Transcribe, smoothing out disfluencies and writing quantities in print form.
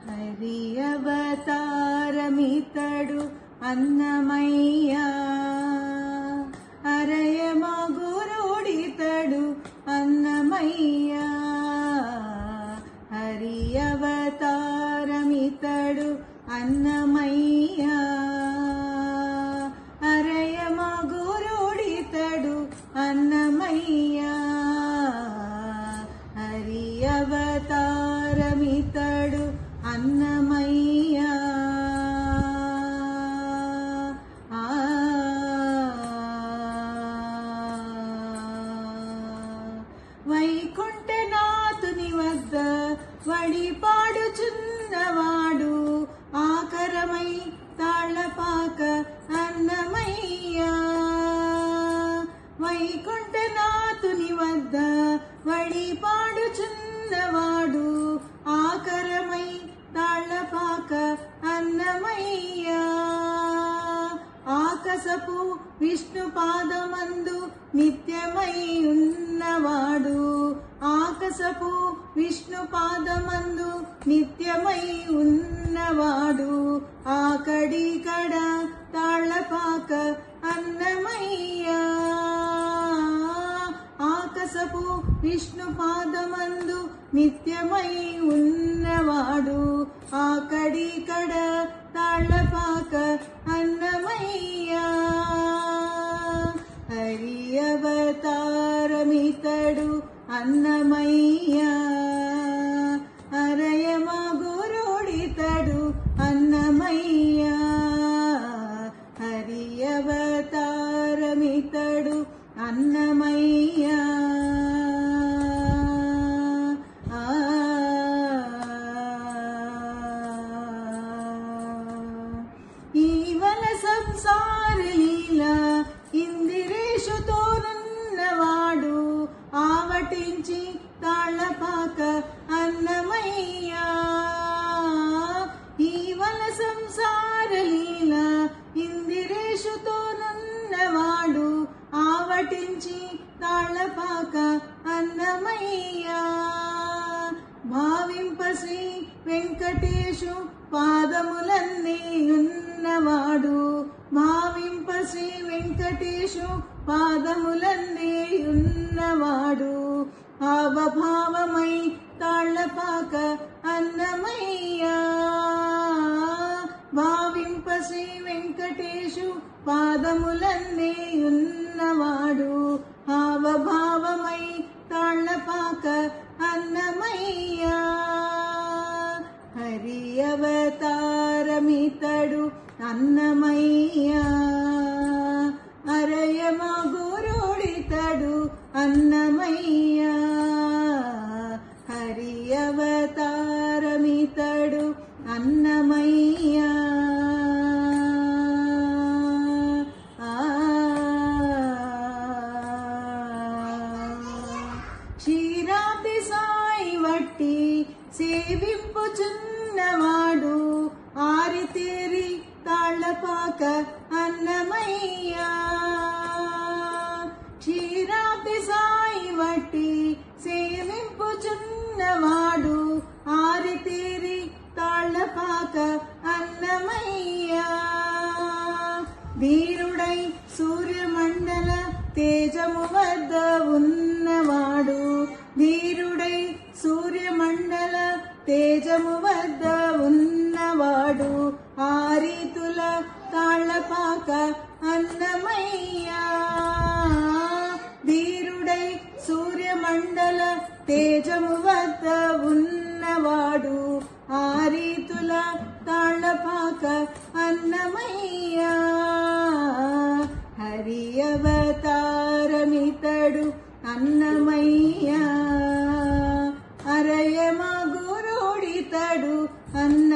హరి అవతారమితడు అన్నమయ్య అరయమ గురుడితడు అన్నమయ్య హరి అవతారమితడు అన్నమయ్య అరయమ గురుడితడు అన్నమయ్య హరి అవతారమితడు అన్నమయ్య వైకుంఠనాథుని వద్ద వడిపాడుచున్నవాడు ఆకరమై తాళపాక అన్నమయ్య వైకుంఠనాథుని వద్ద వడిపాడుచున్నవాడు ఆకరమై తాళపాక అన్నమయ్య ఆకసపు విష్ణు పాదమందు నిత్యమై ఉన్నవాడు ఆకసపు విష్ణు పాదమందు నిత్యమై ఉన్నవాడు ఆకడి కడ తాళపాక అన్నమయ్య ఆకసపు విష్ణు పాదమందు నిత్యమై ఉన్నవాడు ఆకడి కడ తాళపాక అన్నమయ్య హరి అవతారమితడు అన్నమయ్య అరయమ గురుడితడు అన్నమయ్య హరి అవతారమితడు అన్నమయ్య ఈవల సంసార లీల ఇందిరేషుతోనున్నవాడు ఆవటించి తాళపాక అన్నమయ్య ఈవల సంసార లీల ఇందిరేషుతోనున్నవాడు ఆవటించి తాళపాక అన్నమయ్య భావింప శ్రీ వెంకటేశు పాదములన్నీ ఉన్నవాడు భావింప శ్రీ వెంకటేశు పాదములన్నీ ఉన్నవాడు అవభావమై తాళపాక అన్నమయ్య భావింప శ్రీ వెంకటేశు పాదములన్నీ ఉన్నవాడు అవభావమై తాళపాక అన్నమయ్య హరి అవతారమితడు అన్నమయ్య అరయమ గురుడితడు అన్నమయ్య హరి అవతారమితడు అన్నమయ్య క్షీరాబ్ది సాయి వట్టి సేవింపుచున్నవాడు ఆరితేరి తాళపాక అన్నమయ్య క్షీరాబ్ది సాయి వట్టి సేవింపుచున్నవాడు ఆరితేరి తాళపాక అన్నమయ్య ధీరుడై సూర్యమండల తేజము వద్ద ఉన్నవాడు ధీరుడై సూర్యమండల తేజము వద్ద ఉన్నవాడు ఆరీతుల తాళపాక అన్నమయ్య ధీరుడై సూర్యమండల తేజము వద్ద ఉన్నవాడు ఆరీతుల తాళపాక అన్నమయ్య హరి అవతారమితడు అన్నమయ్య అరయమ గురుడితడు అన్న